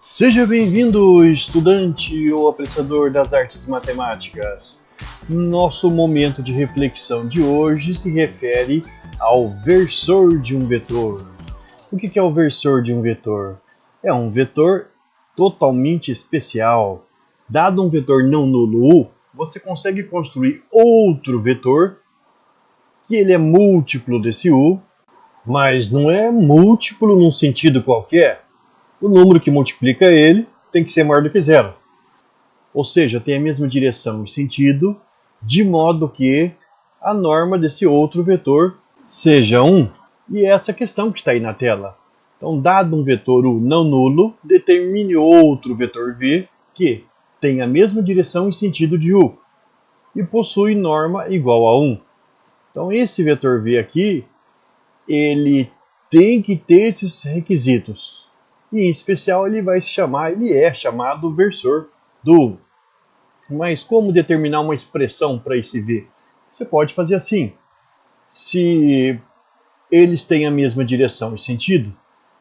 Seja bem-vindo, estudante ou apreciador das artes matemáticas. Nosso momento de reflexão de hoje se refere ao versor de um vetor. O que é o versor de um vetor? É um vetor totalmente especial. Dado um vetor não nulo U, você consegue construir outro vetor que ele é múltiplo desse U, mas não é múltiplo num sentido qualquer. O número que multiplica ele tem que ser maior do que zero. Ou seja, tem a mesma direção e sentido, de modo que a norma desse outro vetor seja 1. E é essa questão que está aí na tela. Então, dado um vetor U não nulo, determine outro vetor V que tem a mesma direção e sentido de U e possui norma igual a 1. Então, esse vetor V aqui, ele tem que ter esses requisitos. E em especial ele é chamado versor do U. Mas como determinar uma expressão para esse V? Você pode fazer assim. Se eles têm a mesma direção e sentido,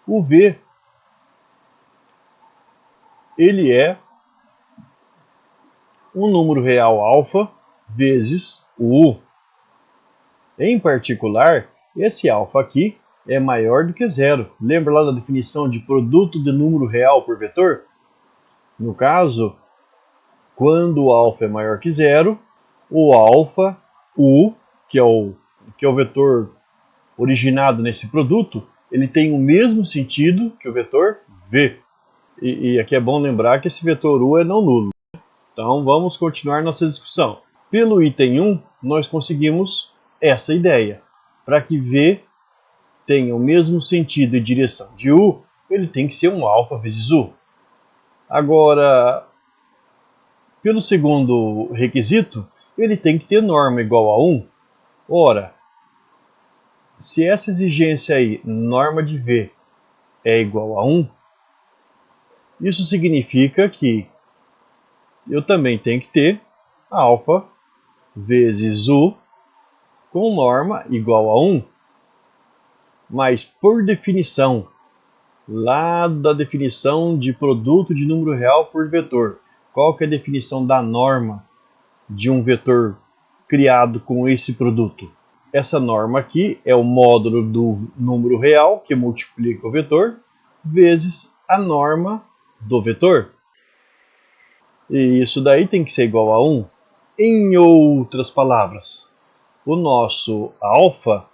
o V ele é um número real alfa vezes o U. Em particular, esse alfa aqui é maior do que zero. Lembra lá da definição de produto de número real por vetor? No caso, quando o alfa é maior que zero, o alfa U, que é o vetor originado nesse produto, ele tem o mesmo sentido que o vetor V. E aqui é bom lembrar que esse vetor U é não nulo. Então vamos continuar nossa discussão. Pelo item 1, nós conseguimos essa ideia. Para que V tenha o mesmo sentido e direção de U, ele tem que ser um alfa vezes U. Agora, pelo segundo requisito, ele tem que ter norma igual a 1. Ora, se essa exigência aí, norma de V, é igual a 1, isso significa que eu também tenho que ter alfa vezes U com norma igual a 1. Mas por definição, lá da definição de produto de número real por vetor, qual que é a definição da norma de um vetor criado com esse produto? Essa norma aqui é o módulo do número real, que multiplica o vetor, vezes a norma do vetor. E isso daí tem que ser igual a 1. Em outras palavras, o nosso alfa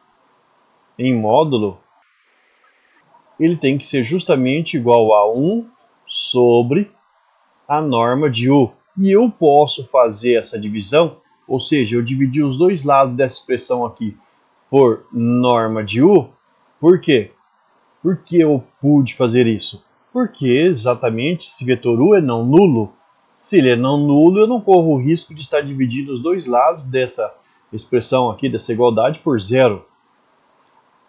em módulo, ele tem que ser justamente igual a 1 sobre a norma de U. E eu posso fazer essa divisão, ou seja, eu dividi os dois lados dessa expressão aqui por norma de U. Por quê? Por que eu pude fazer isso? Porque exatamente esse vetor U é não nulo. Se ele é não nulo, eu não corro o risco de estar dividindo os dois lados dessa expressão aqui, dessa igualdade, por zero.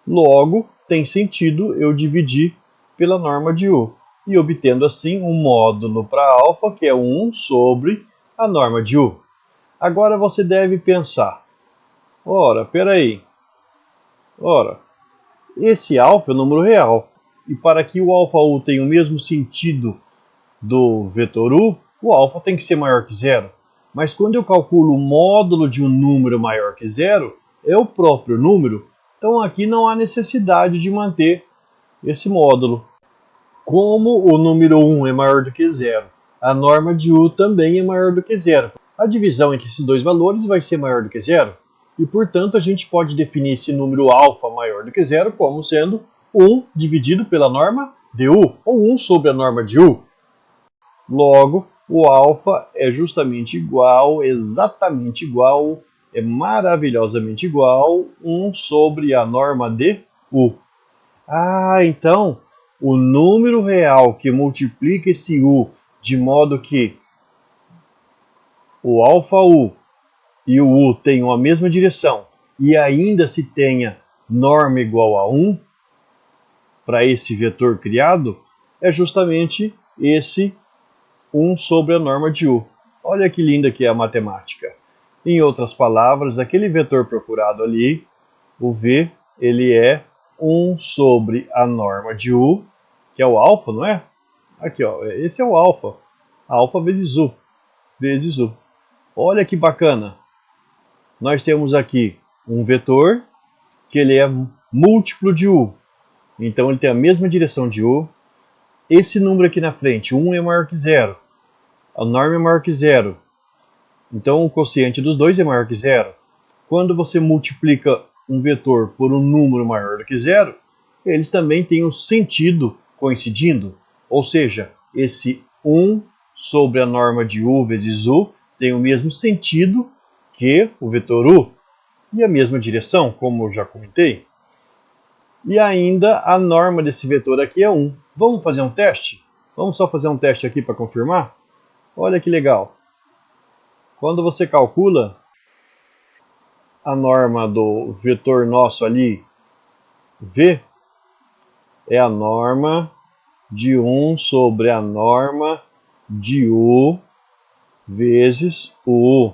Logo, tem sentido eu dividir pela norma de U, e obtendo assim um módulo para alfa, que é 1 sobre a norma de U. Agora você deve pensar, ora, peraí, esse alfa é o número real, e para que o alfa U tenha o mesmo sentido do vetor U, o alfa tem que ser maior que zero. Mas quando eu calculo o módulo de um número maior que zero, é o próprio número, então aqui não há necessidade de manter esse módulo. Como o número 1 é maior do que zero, a norma de U também é maior do que zero. A divisão entre esses dois valores vai ser maior do que zero. E, portanto, a gente pode definir esse número alfa maior do que zero como sendo 1 dividido pela norma de U, ou 1 sobre a norma de U. Logo, o alfa é justamente igual, exatamente igual, é maravilhosamente igual 1 sobre a norma de U. Então, o número real que multiplica esse U de modo que o alfa U e o U tenham a mesma direção e ainda se tenha norma igual a 1 para esse vetor criado, é justamente esse 1 sobre a norma de U. Olha que linda que é a matemática. Em outras palavras, aquele vetor procurado ali, o V, ele é 1 sobre a norma de U, que é o alfa, não é? Aqui, ó, esse é o alfa. Alfa vezes U. Vezes U. Olha que bacana. Nós temos aqui um vetor que ele é múltiplo de U. Então ele tem a mesma direção de U. Esse número aqui na frente, 1 é maior que 0. A norma é maior que 0. Então o quociente dos dois é maior que 0. Quando você multiplica um vetor por um número maior do que 0, eles também têm um sentido coincidindo. Ou seja, esse 1 sobre a norma de U vezes U tem o mesmo sentido que o vetor U e a mesma direção, como eu já comentei. E ainda a norma desse vetor aqui é 1. Vamos fazer um teste? Vamos só fazer um teste aqui para confirmar? Olha que legal. Quando você calcula a norma do vetor nosso ali, V, é a norma de 1 sobre a norma de U vezes U.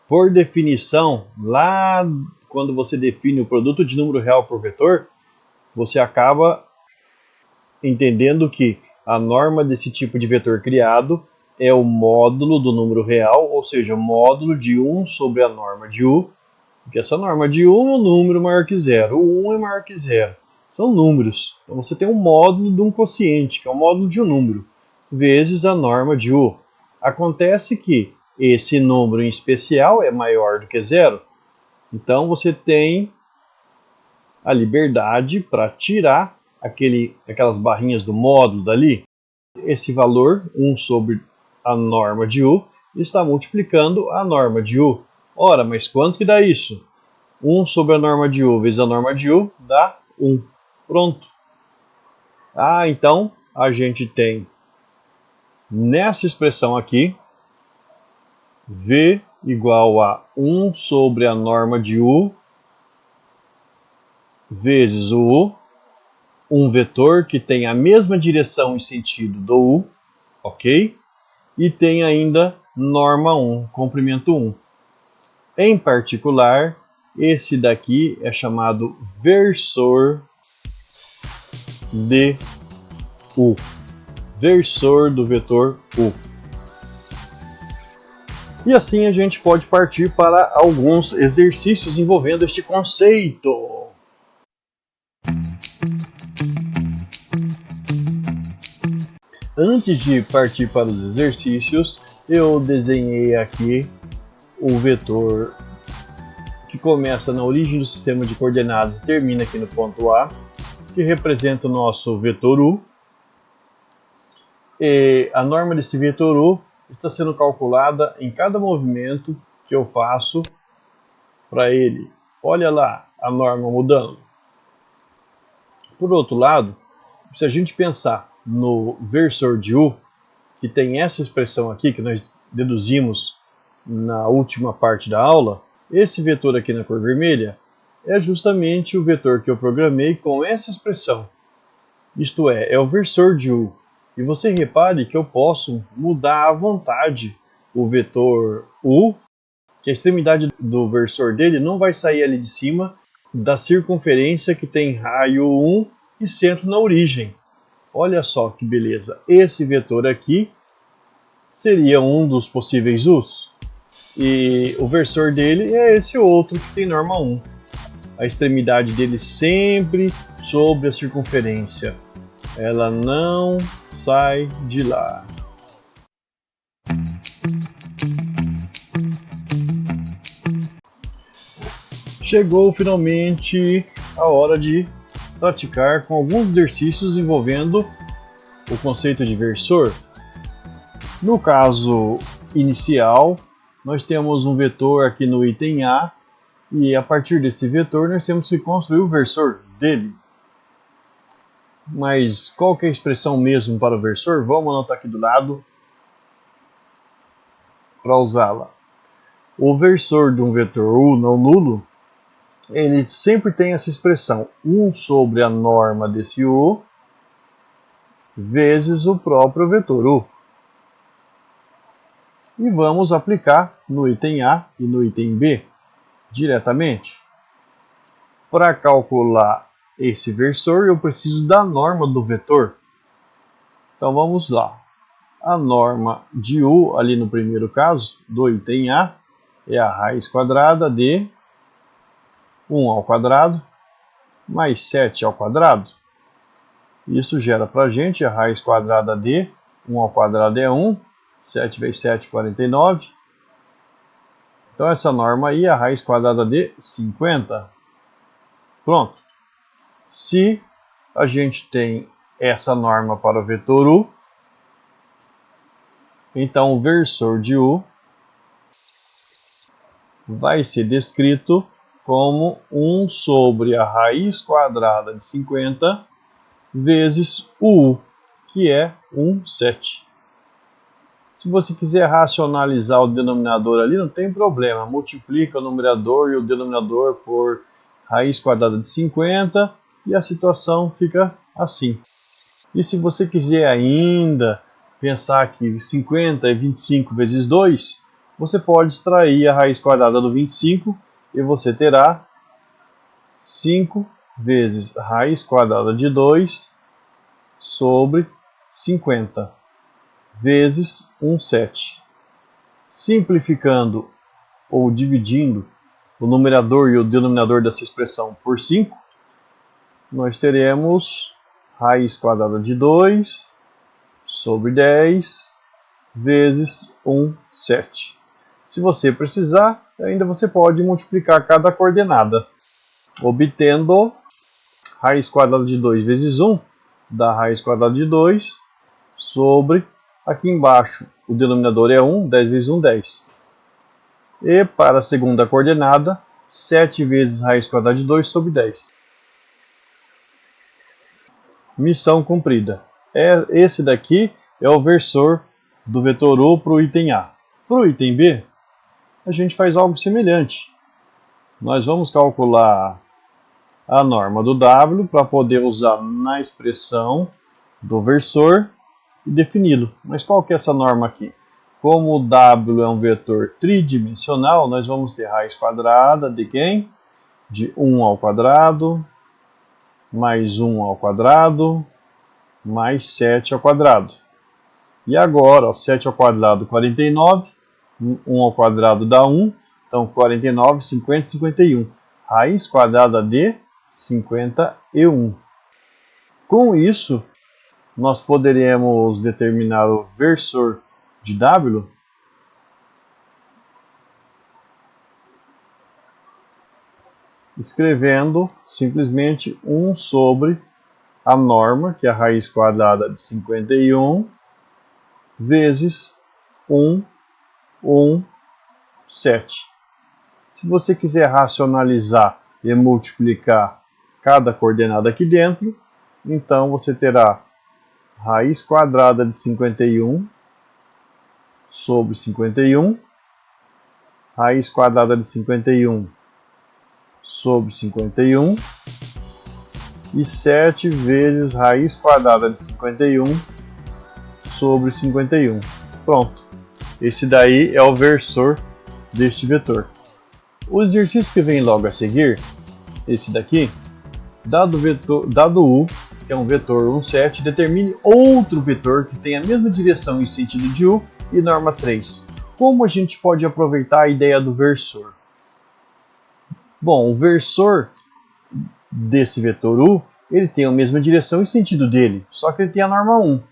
Por definição, lá quando você define o produto de número real por vetor, você acaba entendendo que a norma desse tipo de vetor criado é o módulo do número real, ou seja, o módulo de 1 sobre a norma de U, porque essa norma de 1 é um número maior que 0, o 1 é maior que 0. São números. Então você tem um módulo de um quociente, que é o módulo de um número, vezes a norma de U. Acontece que esse número em especial é maior do que 0, então você tem a liberdade para tirar aquelas barrinhas do módulo dali. Esse valor, 1 sobre a norma de U, está multiplicando a norma de U. Ora, mas quanto que dá isso? 1 sobre a norma de U vezes a norma de U dá 1. Pronto. Então a gente tem nessa expressão aqui, V igual a 1 sobre a norma de U vezes o U, um vetor que tem a mesma direção e sentido do U, ok? E tem ainda norma 1, comprimento 1. Em particular, esse daqui é chamado versor de U. Versor do vetor U. E assim a gente pode partir para alguns exercícios envolvendo este conceito. Antes de partir para os exercícios, eu desenhei aqui o vetor que começa na origem do sistema de coordenadas e termina aqui no ponto A, que representa o nosso vetor U. E a norma desse vetor U está sendo calculada em cada movimento que eu faço para ele. Olha lá a norma mudando. Por outro lado, se a gente pensar no versor de U, que tem essa expressão aqui que nós deduzimos na última parte da aula, esse vetor aqui na cor vermelha é justamente o vetor que eu programei com essa expressão. Isto é o versor de U. E você repare que eu posso mudar à vontade o vetor U, que a extremidade do versor dele não vai sair ali de cima da circunferência que tem raio 1 e centro na origem. Olha só que beleza. Esse vetor aqui seria um dos possíveis U's. E o versor dele é esse outro que tem norma 1. A extremidade dele sempre sobre a circunferência. Ela não sai de lá. Chegou finalmente a hora de praticar com alguns exercícios envolvendo o conceito de versor. No caso inicial, nós temos um vetor aqui no item A, e a partir desse vetor nós temos que construir o versor dele. Mas qual que é a expressão mesmo para o versor? Vamos anotar aqui do lado para usá-la. O versor de um vetor U não nulo, ele sempre tem essa expressão 1 sobre a norma desse U vezes o próprio vetor U. E vamos aplicar no item A e no item B diretamente. Para calcular esse versor, eu preciso da norma do vetor. Então vamos lá. A norma de U, ali no primeiro caso, do item A, é a raiz quadrada de 1 ao quadrado mais 7 ao quadrado. Isso gera para a gente a raiz quadrada de 1 ao quadrado é 1, 7 vezes 7, 49. Então essa norma aí é a raiz quadrada de 50. Pronto. Se a gente tem essa norma para o vetor U, então o versor de U vai ser descrito como 1 sobre a raiz quadrada de 50 vezes o U, que é 1/7. Se você quiser racionalizar o denominador ali, não tem problema. Multiplica o numerador e o denominador por raiz quadrada de 50 e a situação fica assim. E se você quiser ainda pensar que 50 é 25 vezes 2, você pode extrair a raiz quadrada do 25 e você terá 5 vezes raiz quadrada de 2 sobre 50 vezes 1/7. Simplificando ou dividindo o numerador e o denominador dessa expressão por 5, nós teremos raiz quadrada de 2 sobre 10 vezes 1/7. Se você precisar, ainda você pode multiplicar cada coordenada, obtendo raiz quadrada de 2 vezes 1 dá raiz quadrada de 2 sobre, aqui embaixo o denominador é 1, 10 vezes 1, 10. E para a segunda coordenada, 7 vezes raiz quadrada de 2 sobre 10. Missão cumprida. Esse daqui é o versor do vetor U para o item A. Para o item B, a gente faz algo semelhante. Nós vamos calcular a norma do W para poder usar na expressão do versor e defini-lo. Mas qual que é essa norma aqui? Como o W é um vetor tridimensional, nós vamos ter raiz quadrada de quem? De 1 ao quadrado, mais 1 ao quadrado, mais 7 ao quadrado. E agora, ó, 7 ao quadrado, 49, 1 ao quadrado dá 1, então 49, 50, 51. Raiz quadrada de 51. Com isso, nós poderemos determinar o versor de W escrevendo simplesmente 1 sobre a norma, que é a raiz quadrada de 51, vezes 1, 1, 7. Se você quiser racionalizar e multiplicar cada coordenada aqui dentro, então você terá raiz quadrada de 51 sobre 51, raiz quadrada de 51 sobre 51 e 7 vezes raiz quadrada de 51 sobre 51. Pronto. Esse daí é o versor deste vetor. O exercício que vem logo a seguir, esse daqui, dado U, que é um vetor 1/7, determine outro vetor que tenha a mesma direção e sentido de U e norma 3. Como a gente pode aproveitar a ideia do versor? Bom, o versor desse vetor U, ele tem a mesma direção e sentido dele, só que ele tem a norma 1.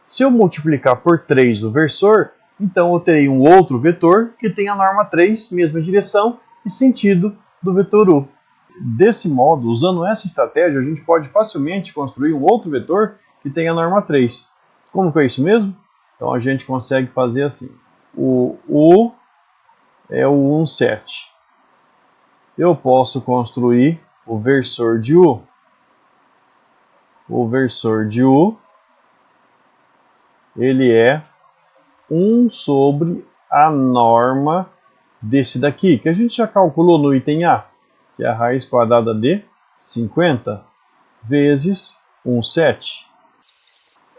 Se eu multiplicar por 3 o versor, então eu terei um outro vetor que tem a norma 3, mesma direção e sentido do vetor U. Desse modo, usando essa estratégia, a gente pode facilmente construir um outro vetor que tenha a norma 3. Como que é isso mesmo? Então a gente consegue fazer assim. O U é o 1/7. Eu posso construir o versor de U. O versor de U, ele é 1 sobre a norma desse daqui, que a gente já calculou no item A, que é a raiz quadrada de 50 vezes 1/7.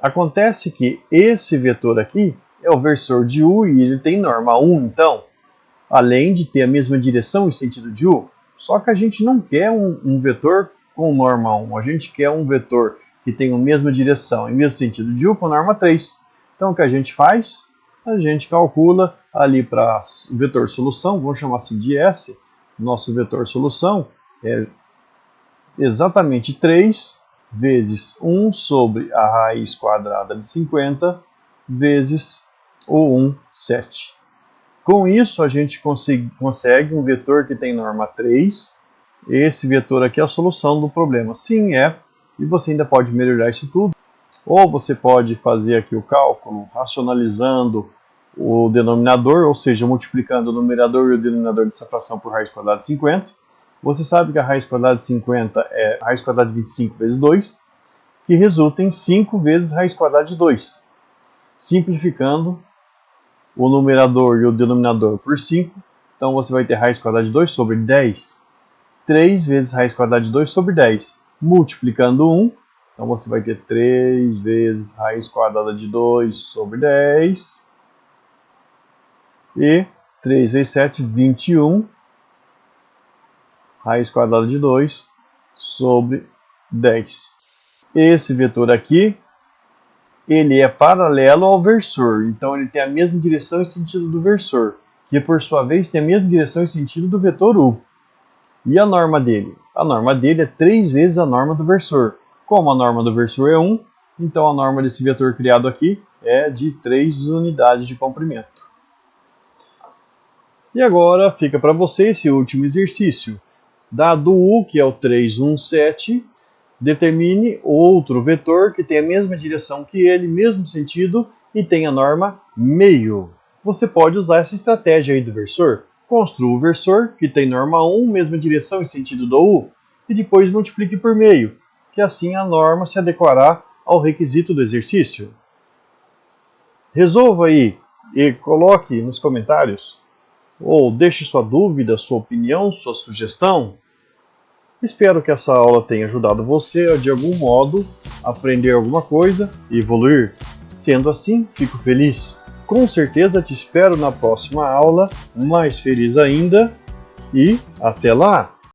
Acontece que esse vetor aqui é o versor de U e ele tem norma 1, então, além de ter a mesma direção e sentido de U, só que a gente não quer um vetor com norma 1. A gente quer um vetor que tenha a mesma direção e mesmo sentido de U com norma 3. Então o que a gente faz? A gente calcula ali para o vetor solução, vamos chamar assim de S. Nosso vetor solução é exatamente 3 vezes 1 sobre a raiz quadrada de 50 vezes o 1, 7. Com isso, a gente consegue um vetor que tem norma 3. Esse vetor aqui é a solução do problema. Sim, é. E você ainda pode melhorar isso tudo. Ou você pode fazer aqui o cálculo racionalizando o denominador, ou seja, multiplicando o numerador e o denominador dessa fração por raiz quadrada de 50. Você sabe que a raiz quadrada de 50 é a raiz quadrada de 25 vezes 2, que resulta em 5 vezes raiz quadrada de 2. Simplificando o numerador e o denominador por 5, então você vai ter raiz quadrada de 2 sobre 10. 3 vezes raiz quadrada de 2 sobre 10. Multiplicando 1, então você vai ter 3 vezes raiz quadrada de 2 sobre 10. E 3 vezes 7, 21. Raiz quadrada de 2 sobre 10. Esse vetor aqui, ele é paralelo ao versor, então ele tem a mesma direção e sentido do versor, que por sua vez tem a mesma direção e sentido do vetor U. E a norma dele? A norma dele é 3 vezes a norma do versor. Como a norma do versor é 1, então a norma desse vetor criado aqui é de 3 unidades de comprimento. E agora fica para você esse último exercício. Dado U, que é o 3, 1, 7, determine outro vetor que tem a mesma direção que ele, mesmo sentido, e tem a norma meio. Você pode usar essa estratégia aí do versor. Construa o versor, que tem norma 1, mesma direção e sentido do U, e depois multiplique por meio, que assim a norma se adequará ao requisito do exercício. Resolva aí e coloque nos comentários, ou deixe sua dúvida, sua opinião, sua sugestão. Espero que essa aula tenha ajudado você a, de algum modo, aprender alguma coisa e evoluir. Sendo assim, fico feliz. Com certeza te espero na próxima aula, mais feliz ainda, e até lá!